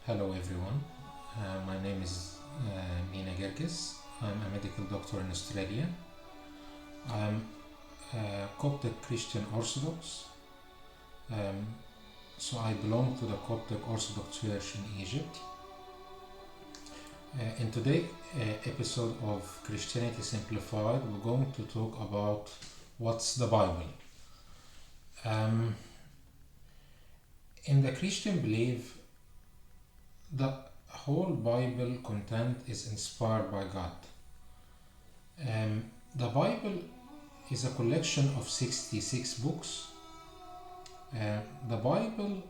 Hello everyone, my name is Mina Gergis. I'm a medical doctor in Australia. I'm Coptic Christian Orthodox, um, so I belong to the Coptic Orthodox Church in Egypt. In today's episode of Christianity Simplified, we're going to talk about what's the Bible. In the Christian belief, the whole Bible content is inspired by God. The Bible is a collection of 66 books. The Bible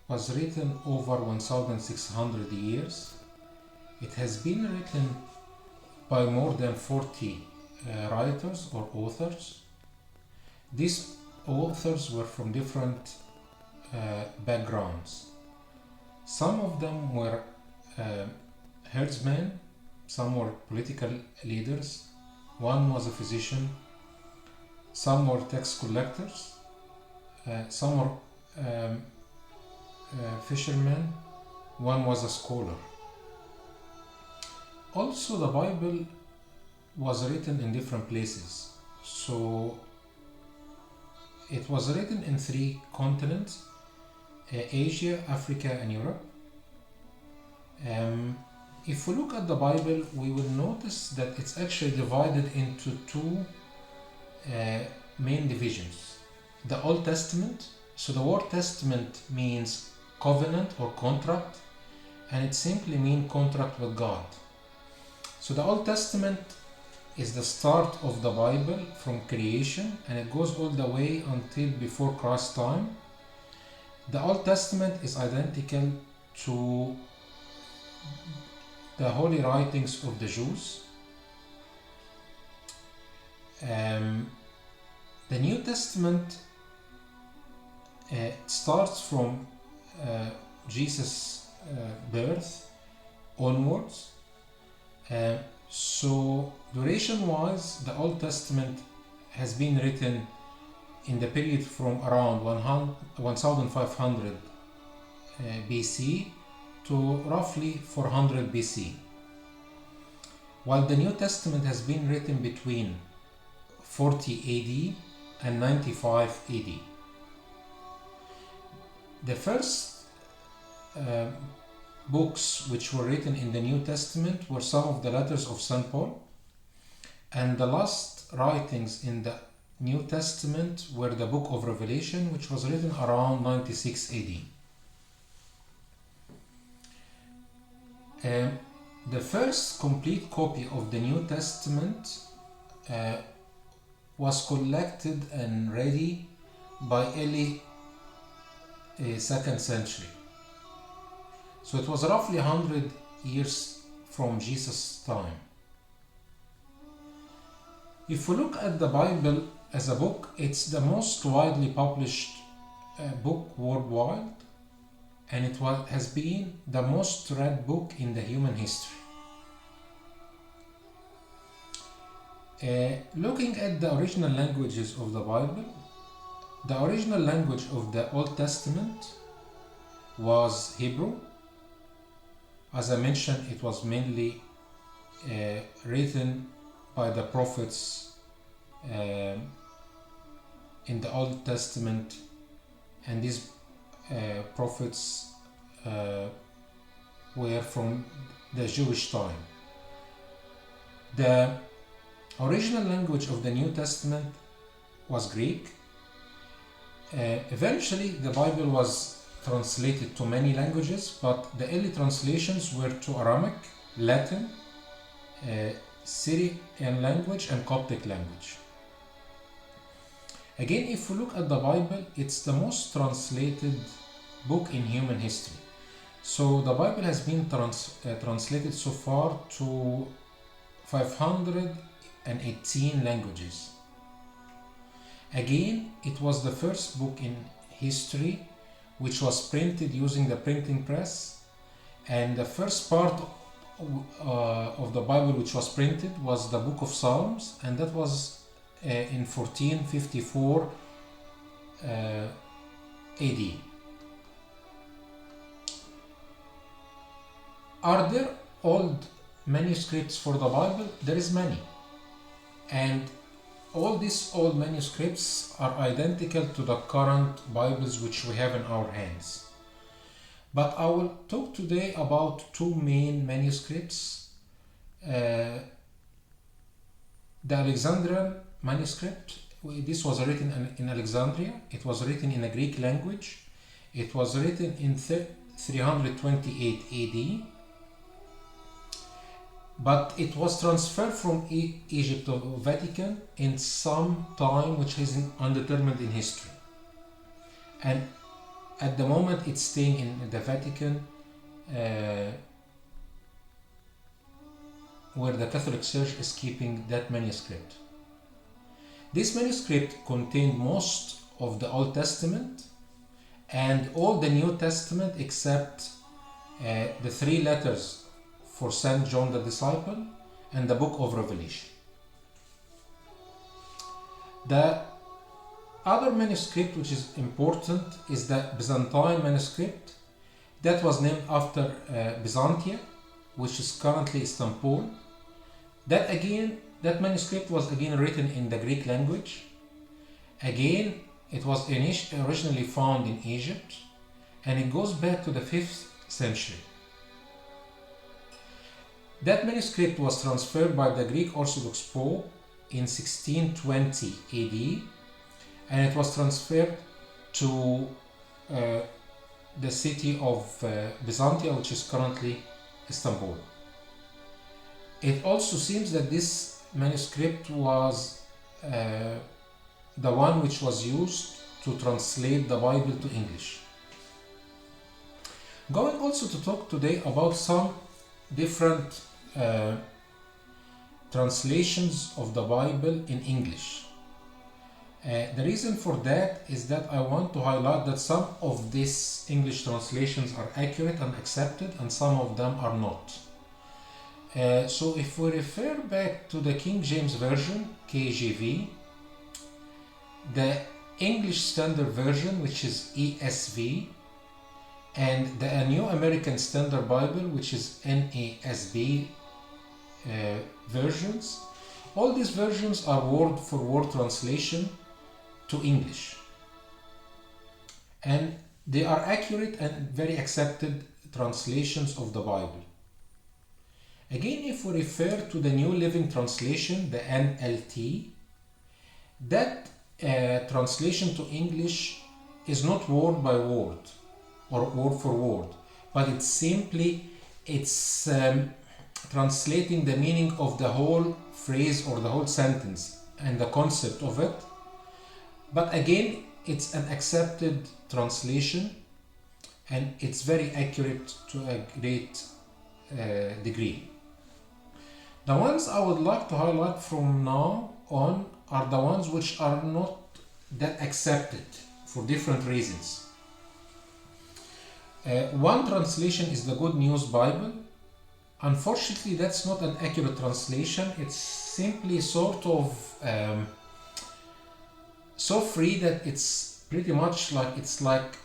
was written over 1,600 years. It has been written by more than 40 writers or authors. These authors were from different backgrounds. Some of them were herdsmen, some were political leaders, one was a physician, some were tax collectors, some were fishermen, one was a scholar. Also, the Bible was written in different places. So it was written in 3 continents: Asia, Africa, and Europe. If we look at the Bible, we will notice that it's actually divided into 2 main divisions. The Old Testament, so the word testament means covenant or contract, and it simply means contract with God. So the Old Testament is the start of the Bible from creation, and it goes all the way until before Christ's time. The Old Testament is identical to the holy writings of the Jews. The New Testament starts from Jesus' birth onwards. So duration-wise, the Old Testament has been written in the period from around 1500 BC to roughly 400 BC, while the New Testament has been written between 40 AD and 95 AD. The first books which were written in the New Testament were some of the letters of St. Paul, and the last writings in the New Testament were the book of Revelation, which was written around 96 AD. The first complete copy of the New Testament was collected and ready by early 2nd century. So it was roughly 100 years from Jesus' time. If we look at the Bible as a book, it's the most widely published book worldwide, and it has been the most read book in the human history. Looking at the original languages of the Bible, the original language of the Old Testament was Hebrew. As I mentioned, it was mainly written by the prophets in the Old Testament, and these prophets were from the Jewish time. The original language of the New Testament was Greek. Eventually, the Bible was translated to many languages, but the early translations were to Aramaic, Latin, Syrian language, and Coptic language. Again, if we look at the Bible, it's the most translated book in human history. So the Bible has been translated so far to 518 languages. Again, it was the first book in history which was printed using the printing press, and the first part of the Bible which was printed was the book of Psalms, and that was in 1454 AD. Are there old manuscripts for the Bible? There is many. And all these old manuscripts are identical to the current Bibles which we have in our hands. But I will talk today about two main manuscripts. The Alexandrian manuscript, this was written in Alexandria. It was written in a Greek language. It was written in 328 AD. But it was transferred from Egypt to Vatican in some time which is undetermined in history. And at the moment it's staying in the Vatican, where the Catholic Church is keeping that manuscript. This manuscript contained most of the Old Testament and all the New Testament except the three letters for St. John the Disciple and the book of Revelation. The other manuscript which is important is the Byzantine manuscript that was named after Byzantia, which is currently Istanbul. That manuscript was again written in the Greek language. Again, it was originally found in Egypt, and it goes back to the 5th century. That manuscript was transferred by the Greek Orthodox Pope in 1620 AD, and it was transferred to the city of Byzantia, which is currently Istanbul. It also seems that this manuscript was the one which was used to translate the Bible to English. Going also to talk today about some different translations of the Bible in English. The reason for that is that I want to highlight that some of these English translations are accurate and accepted, and some of them are not. So if we refer back to the King James Version, KJV, the English Standard Version, which is ESV, and the New American Standard Bible, which is NASB versions, all these versions are word-for-word translation to English, and they are accurate and very accepted translations of the Bible. Again, if we refer to the New Living Translation, the NLT, that translation to English is not word by word or word for word, but it's translating the meaning of the whole phrase or the whole sentence and the concept of it. But again, it's an accepted translation, and it's very accurate to a great degree. The ones I would like to highlight from now on are the ones which are not that accepted for different reasons. One translation is the Good News Bible. Unfortunately, that's not an accurate translation. It's simply sort of so free that it's pretty much like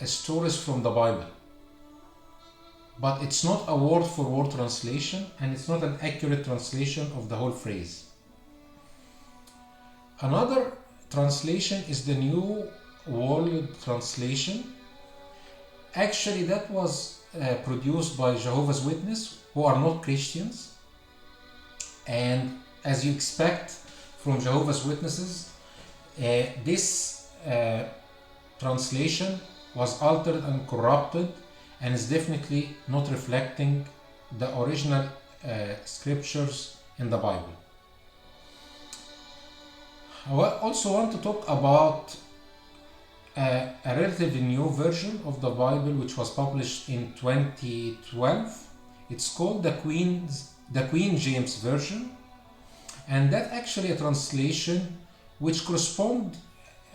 a stories from the Bible. But it's not a word-for-word translation, and it's not an accurate translation of the whole phrase. Another translation is the New World Translation. Actually, that was produced by Jehovah's Witnesses, who are not Christians. And as you expect from Jehovah's Witnesses, this translation was altered and corrupted, and is definitely not reflecting the original scriptures in the Bible. I also want to talk about a relatively new version of the Bible which was published in 2012. It's called the Queen James Version, and that actually a translation which correspond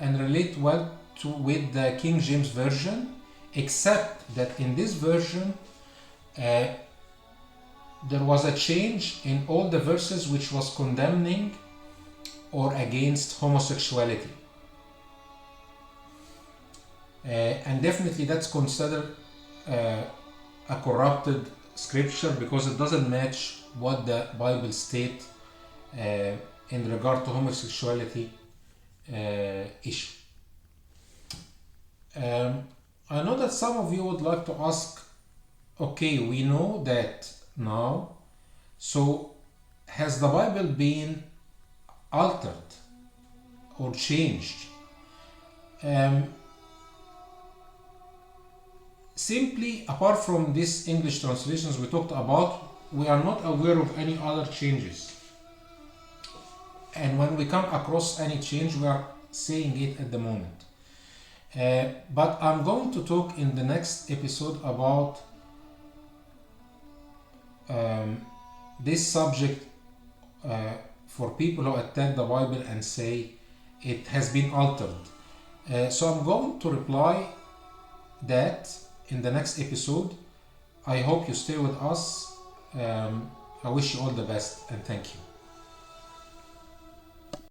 and relate well with the King James Version, except that in this version there was a change in all the verses which was condemning or against homosexuality. And definitely that's considered a corrupted scripture because it doesn't match what the Bible state in regard to homosexuality issue. I know that some of you would like to ask, okay, we know that now, so has the Bible been altered or changed? Simply, apart from these English translations we talked about, we are not aware of any other changes. And when we come across any change, we are saying it at the moment. But I'm going to talk in the next episode about this subject for people who attack the Bible and say it has been altered. So I'm going to reply that in the next episode. I hope you stay with us. I wish you all the best and thank you.